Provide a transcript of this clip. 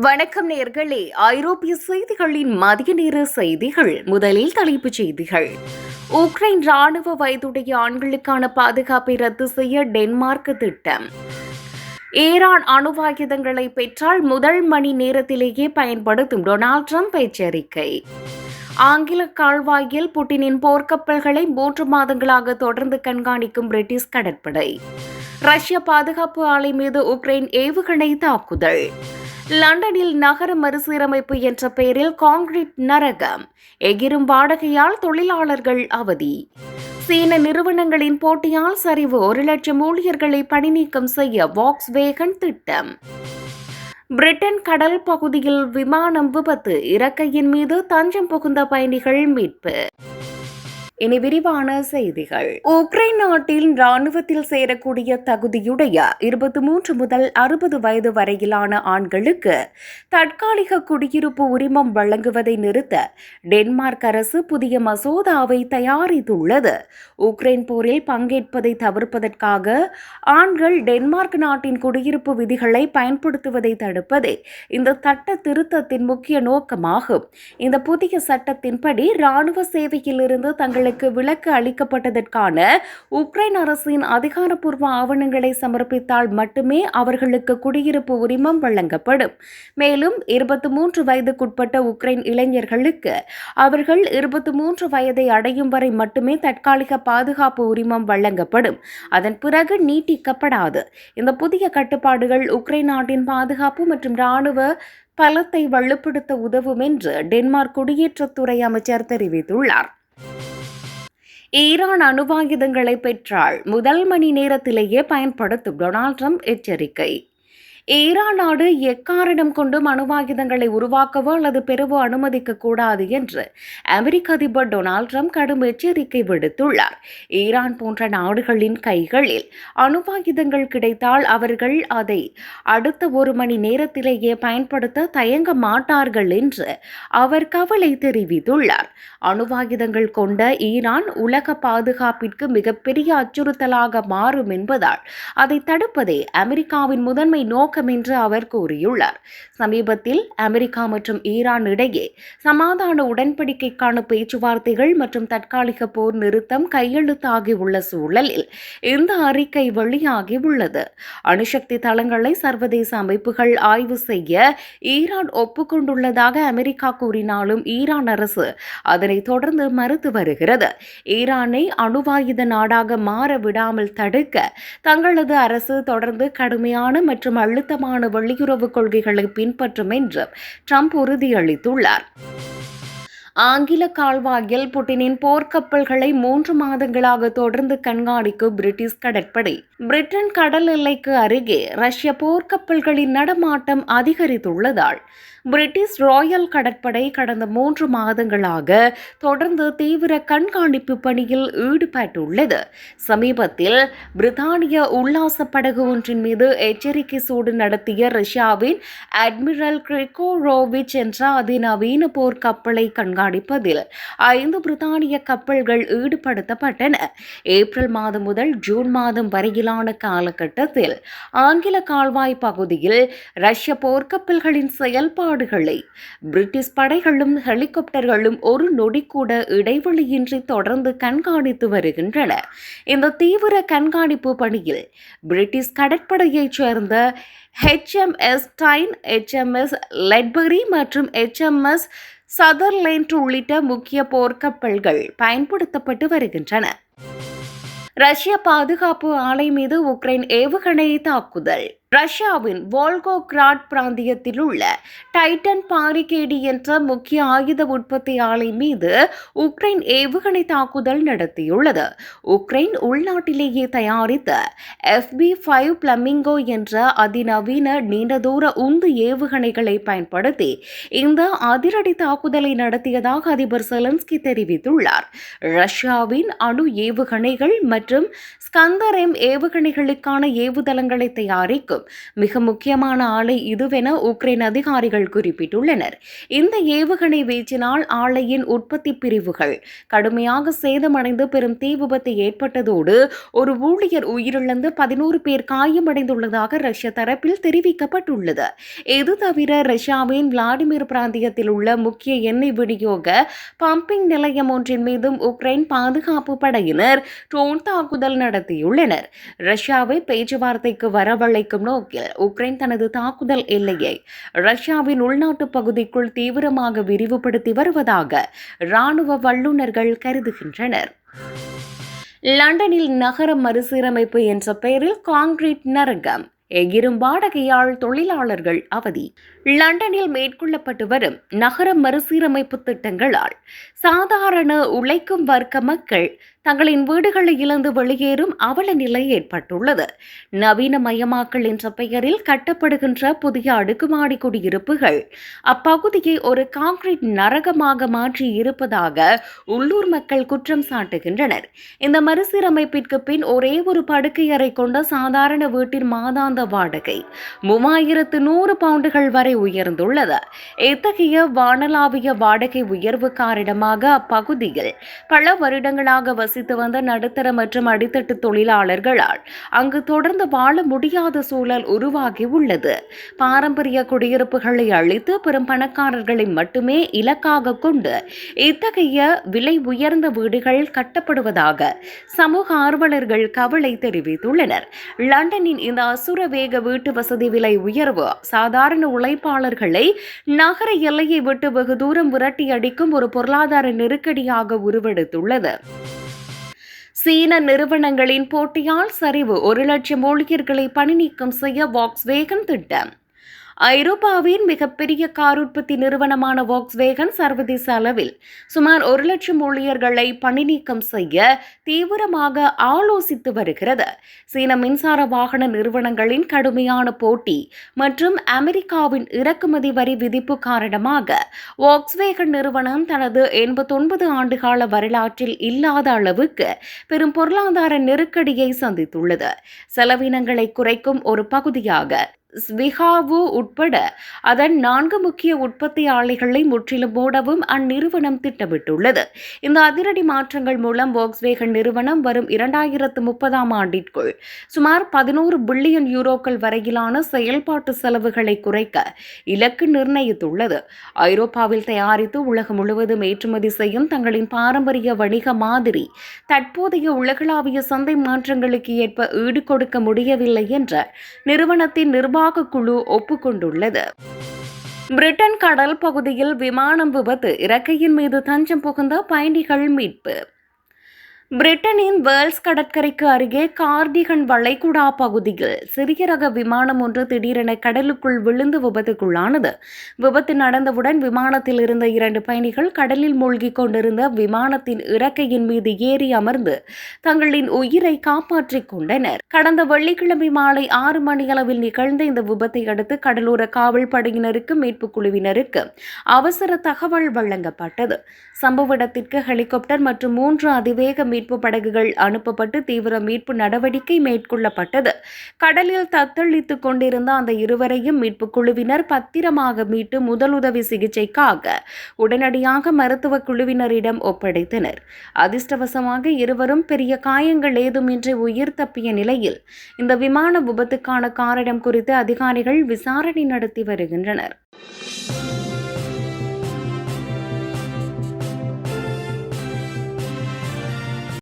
வணக்கம் நேர்களே, ஐரோப்பிய செய்திகளின் மதிய நேர செய்திகள். முதலில் தலைப்புச் செய்திகள். உக்ரைன் ராணுவ வயதுடைய ஆண்களுக்கான பாதுகாப்பை ரத்து செய்ய டென்மார்க் திட்டம். ஈரான் அணுவாயுதங்களை பெற்றால் முதல் மணி நேரத்திலேயே பயன்படுத்தும் டொனால்ட் ட்ரம்ப் எச்சரிக்கை. ஆங்கில கால்வாயில் புட்டினின் போர்க்கப்பல்களை 3 மாதங்களாக தொடர்ந்து கண்காணிக்கும் பிரிட்டிஷ் கடற்படை. ரஷ்ய பாதுகாப்பு ஆலை மீது உக்ரைன் ஏவுகணை தாக்குதல். லண்டனில் நகர மறுசீரமைப்பு என்ற பெயரில் கான்கிரீட் நரகம். எகிரும் வாடகையால் தொழிலாளர்கள் அவதி. சீன நிறுவனங்களின் போட்டியால் சரிவு. 1,00,000 ஊழியர்களை பணிநீக்கம் செய்ய வாக்ஸ்வேகன் திட்டம். பிரிட்டன் கடல் பகுதியில் விமானம் விபத்து. இறக்கையின் மீது தஞ்சம் புகுந்த பயணிகள் மீட்பு. இனி விரிவான செய்திகள். உக்ரைன் நாட்டில் ராணுவத்தில் சேரக்கூடிய தகுதியுடைய 23 முதல் 60 வயது வரையிலான ஆண்களுக்கு தற்காலிக குடியிருப்பு உரிமம் வழங்குவதை நிறுத்த டென்மார்க் அரசு புதிய மசோதாவை தயாரித்துள்ளது. உக்ரைன் போரில் பங்கேற்பதை தவிர்ப்பதற்காக ஆண்கள் டென்மார்க் நாட்டின் குடியிருப்பு விதிகளை பயன்படுத்துவதை தடுப்பதே இந்த சட்ட திருத்தத்தின் முக்கிய நோக்கமாகும். இந்த புதிய சட்டத்தின்படி ராணுவ சேவையில் இருந்து தங்களுக்கு விலக்கு அளிக்கப்பட்டதற்கான உக்ரைன் அரசின் அதிகாரப்பூர்வ ஆவணங்களை சமர்ப்பித்தால் மட்டுமே அவர்களுக்கு குடியிருப்பு உரிமம் வழங்கப்படும். மேலும் 23 வயதுக்குட்பட்ட உக்ரைன் இளைஞர்களுக்கு அவர்கள் 23 வயதை அடையும் வரை மட்டுமே தற்காலிக பாதுகாப்பு உரிமம் வழங்கப்படும். அதன் பிறகு நீட்டிக்கப்படாது. இந்த புதிய கட்டுப்பாடுகள் உக்ரைன் நாட்டின் பாதுகாப்பு மற்றும் ராணுவ பலத்தை வலுப்படுத்த உதவும் என்று டென்மார்க் குடியேற்றத்துறை அமைச்சர் தெரிவித்துள்ளார். ஈரான் அணுவாயுதங்களை பெற்றால் முதல் மணி நேரத்திலேயே பயன்படுத்தும் டொனால்ட் ட்ரம்ப் எச்சரிக்கை. ஈரான் நாடு எக்காரணம் கொண்டும் அணுவாயுதங்களை உருவாக்கவோ அல்லது பெறவோ அனுமதிக்க கூடாது என்று அமெரிக்க அதிபர் டொனால்ட் ட்ரம்ப் கடும் எச்சரிக்கை விடுத்துள்ளார். ஈரான் போன்ற நாடுகளின் கைகளில் அணுவாயுதங்கள் கிடைத்தால் அவர்கள் அதை அடுத்த 1 மணி நேரத்திலேயே பயன்படுத்த தயங்க மாட்டார்கள் என்று அவர் கவலை தெரிவித்துள்ளார். அணுவாயுதங்கள் கொண்ட ஈரான் உலக பாதுகாப்பிற்கு மிகப்பெரிய அச்சுறுத்தலாக மாறும் என்பதால் அதை தடுப்பதே அமெரிக்காவின் முதன்மை நோக்கம் என்று அவர் கூறியுள்ளார். சமீபத்தில் அமெரிக்கா மற்றும் ஈரான் இடையே சமாதான உடன்படிக்கைக்கான பேச்சுவார்த்தைகள் மற்றும் தற்காலிக போர் நிறுத்தம் கையெழுத்தாகியுள்ள சூழலில் இந்த அறிக்கை வெளியாகியுள்ளது. அணுசக்தி தளங்களை சர்வதேச அமைப்புகள் ஆய்வு செய்ய ஈரான் ஒப்புக்கொண்டுள்ளதாக அமெரிக்கா கூறினாலும் ஈரான் அரசு அதனை தொடர்ந்து மறுத்து வருகிறது. ஈரானை அணுவாயுத நாடாக மாற விடாமல் தடுக்க தங்களது அரசு தொடர்ந்து கடுமையான மற்றும் அழுத்தமான வெளியுறவு கொள்கைகளை பின்பற்றும் என்று ட்ரம்ப் உறுதியளித்துள்ளார். ஆங்கில கால்வாயில் புட்டினின் போர்க்கப்பல்களை 3 மாதங்களாக தொடர்ந்து கண்காணிக்கும் பிரிட்டிஷ் கடற்படை. பிரிட்டன் கடல் எல்லைக்கு அருகே ரஷ்ய போர்க்கப்பல்களின் நடமாட்டம் அதிகரித்துள்ளதால் பிரிட்டிஷ் ராயல் கடற்படை கடந்த 3 மாதங்களாக தொடர்ந்து தீவிர கண்காணிப்பு பணியில் ஈடுபட்டுள்ளது. சமீபத்தில் பிரித்தானிய உல்லாச படகு ஒன்றின் மீது எச்சரிக்கை சூடு நடத்திய ரஷ்யாவின் அட்மிரல் கிரிகோரோவிச் என்ற அதிநவீன போர்க்கப்பலை கண்காணிப்பதில் 5 பிரித்தானிய கப்பல்கள் ஈடுபடுத்தப்பட்டன. ஏப்ரல் மாதம் முதல் ஜூன் மாதம் வரையிலான காலகட்டத்தில் ஆங்கில கால்வாய் பகுதியில் ரஷ்ய போர்க்கப்பல்களின் செயல்பாடுகளை பிரிட்டிஷ் படைகளும் ஹெலிகாப்டர்களும் ஒரு நொடி கூட இடைவெளியின்றி தொடர்ந்து கண்காணித்து வருகின்றன. இந்த தீவிர கண்காணிப்பு பணியில் பிரிட்டிஷ் கடற்படையைச் சேர்ந்த HMS டைன், HMS லெட்பரி மற்றும் HMS சதர்லேண்ட் உள்ளிட்ட முக்கிய போர்க்கப்பல்கள் பயன்படுத்தப்பட்டு வருகின்றன. ரஷ்ய பாதுகாப்பு ஆலை மீது உக்ரைன் ஏவுகணை தாக்குதல். ரஷ்யாவின் வோல்கோகிராட் பிராந்தியத்தில் உள்ள டைட்டன் பாரிகேடி என்ற முக்கிய ஆயுத உற்பத்தி ஆலை மீது உக்ரைன் ஏவுகணை தாக்குதல் நடத்தியுள்ளது. உக்ரைன் உள்நாட்டிலேயே தயாரித்த FB-5 பிளமிங்கோ என்ற அதிநவீன நீண்டதூர உந்து ஏவுகணைகளை பயன்படுத்தி இந்த அதிரடி தாக்குதலை நடத்தியதாக அதிபர் செலன்ஸ்கி தெரிவித்துள்ளார். ரஷ்யாவின் அணு ஏவுகணைகள் மற்றும் ஸ்கந்தர் M ஏவுகணைகளுக்கான ஏவுதளங்களை தயாரிக்கும் இயங்கும் மிக முக்கியமான ஆலை இதுவென உக்ரைன் அதிகாரிகள் குறிப்பிட்டுள்ளனர். இந்த ஏவுகணை வீச்சினால் ஆலையின் உற்பத்தி பிரிவுகள் கடுமையாக சேதமடைந்து பெரும் தீ விபத்து ஏற்பட்டதோடு ஒரு ஊழியர் உயிரிழந்து 11 பேர் காயமடைந்துள்ளதாக ரஷ்ய தரப்பில் தெரிவிக்கப்பட்டுள்ளது. இது தவிர ரஷ்யாவின் விளாடிமிர் பிராந்தியத்தில் உள்ள முக்கிய எண்ணெய் விநியோக பம்பிங் நிலையம் ஒன்றின் மீதும் உக்ரைன் பாதுகாப்பு படையினர் ட்ரோன் தாக்குதல் நடத்தியுள்ளனர். ரஷ்யாவை பேச்சுவார்த்தைக்கு வரவழைக்கும் நோக்கில் உக்ரைன் தனது தாக்குதல் எல்லையை ரஷ்யாவின் உள்நாட்டு பகுதிக்குள் தீவிரமாக விரிவுபடுத்தி வருவதாக இராணுவ வல்லுநர்கள் கருதுகின்றனர். லண்டனில் நகர மறுசீரமைப்பு என்ற பெயரில் கான்கிரீட் நரகம், எகிரும் வாடகையால் தொழிலாளர்கள் அவதி. லண்டனில் மேற்கொள்ளப்பட்டு வரும் நகர மறுசீரமைப்பு திட்டங்களால் சாதாரண உழைக்கும் வர்க்க மக்கள் தங்களின் வீடுகளை இழந்து வெளியேறும் அவல நிலை ஏற்பட்டுள்ளது. நவீனமயமாக்கல் என்ற பெயரில் கட்டப்படுகின்ற புதிய அடுக்குமாடி குடியிருப்புகள் அப்பகுதியை ஒரு கான்கிரீட் நரகமாக மாற்றி இருப்பதாக உள்ளூர் மக்கள் குற்றம் சாட்டுகின்றனர். இந்த மறுசீரமைப்பிற்கு பின் ஒரே ஒரு படுக்கை அறை கொண்ட சாதாரண வீட்டின் மாதாந்த வாடகை 3100 பவுண்டுகள் வரை உயர்ந்துள்ளது. இத்தகைய வானளாவிய வாடகை உயர்வு காரணமாக அப்பகுதியில் பல வருடங்களாக வசித்து வந்த நடுத்தர மற்றும் அடித்தட்டு தொழிலாளர்களால் அங்கு தொடர்ந்து வாழ முடியாத சூழல் உருவாகி உள்ளது. பாரம்பரிய குடியிருப்புகளை அழித்து பெரும் பணக்காரர்களை மட்டுமே இலக்காக கொண்டு இத்தகைய விலை உயர்ந்த வீடுகள் கட்டப்படுவதாக சமூக ஆர்வலர்கள் கவலை தெரிவித்துள்ளனர். லண்டனின் இந்த அசுரவேக வீட்டு வசதி விலை உயர்வு சாதாரண உழைப்பாளர்களை நகர எல்லையை விட்டு வெகு தூரம் விரட்டி அடிக்கும் ஒரு பொருளாதார நெருக்கடியாக உருவெடுத்துள்ளது. சீன நிறுவனங்களின் போட்டியால் சரிவு, 1 லட்சம் ஊழியர்களை பணி நீக்கம் செய்ய வாக்ஸ்வேகன் திட்டம். ஐரோப்பாவின் மிகப்பெரிய கார் உற்பத்தி நிறுவனமான வாக்ஸ்வேகன் சர்வதேச அளவில் சுமார் 1 லட்சம் ஊழியர்களை பணி நீக்கம் செய்ய தீவிரமாக ஆலோசித்து வருகிறது. சீன மின்சார வாகன நிறுவனங்களின் கடுமையான போட்டி மற்றும் அமெரிக்காவின் இறக்குமதி வரி விதிப்பு காரணமாக வாக்ஸ்வேகன் நிறுவனம் தனது 89 ஆண்டுகால வரலாற்றில் இல்லாத அளவுக்கு பெரும் பொருளாதார நெருக்கடியை சந்தித்துள்ளது. செலவினங்களை குறைக்கும் ஒரு பகுதியாக ஸ்விகாவு உட்பட அதன் 4 முக்கிய உற்பத்தி ஆலைகளை முற்றிலும் மூடவும் அந்நிறுவனம் திட்டமிட்டுள்ளது. இந்த அதிரடி மாற்றங்கள் மூலம் வாக்ஸ்வேகன் நிறுவனம் வரும் 2030ஆம் ஆண்டிற்குள் சுமார் 11 பில்லியன் யூரோக்கள் வரையிலான செயல்பாட்டு செலவுகளை குறைக்க இலக்கு நிர்ணயித்துள்ளது. ஐரோப்பாவில் தயாரித்து உலகம் முழுவதும் ஏற்றுமதி செய்யும் தங்களின் பாரம்பரிய வணிக மாதிரி தற்போதைய உலகளாவிய சந்தை மாற்றங்களுக்கு ஏற்ப ஈடு கொடுக்க முடியவில்லை என்ற நிறுவனத்தின் நிர்வாக குழு ஒப்புக்கொண்டுள்ளது. பிரிட்டன் கடல் பகுதியில் விமானம் விபத்து, இறக்கையின் மீது தஞ்சம் புகுந்த பயணிகள் மீட்பு. பிரிட்டனின் வேல்ஸ் கடற்கரைக்கு அருகே கார்டிகன் வளைகுடா பகுதியில் சிறிய ரக விமானம் ஒன்று திடீரென கடலுக்குள் விழுந்து விபத்துக்குள்ளானது. விபத்து நடந்தவுடன் விமானத்தில் இருந்த 2 பயணிகள் கடலில் மூழ்கிக் கொண்டிருந்த விமானத்தின் இறக்கையின் மீது ஏறி அமர்ந்து தங்களின் உயிரை காப்பாற்றிக் கொண்டனர். கடந்த வெள்ளிக்கிழமை மாலை 6 மணியளவில் நிகழ்ந்த இந்த விபத்தை அடுத்து கடலோர காவல் படையினருக்கு மீட்பு குழுவினருக்கு அவசர தகவல் வழங்கப்பட்டது. சம்பவ இடத்திற்கு ஹெலிகாப்டர் மற்றும் 3 அதிவேக மீட்பு படகுகள் அனுப்பப்பட்டு தீவிர மீட்பு நடவடிக்கை மேற்கொள்ளப்பட்டது. கடலில் தத்தளித்துக் கொண்டிருந்த அந்த இருவரையும் மீட்பு குழுவினர் பத்திரமாக மீட்டு முதலுதவி சிகிச்சைக்காக உடனடியாக மருத்துவ குழுவினரிடம் ஒப்படைத்தனர். அதிர்ஷ்டவசமாக இருவரும் பெரிய காயங்கள் ஏதுமின்றி உயிர் தப்பிய நிலையில் இந்த விமான விபத்துக்கான காரணம் குறித்து அதிகாரிகள் விசாரணை நடத்தி வருகின்றனர்.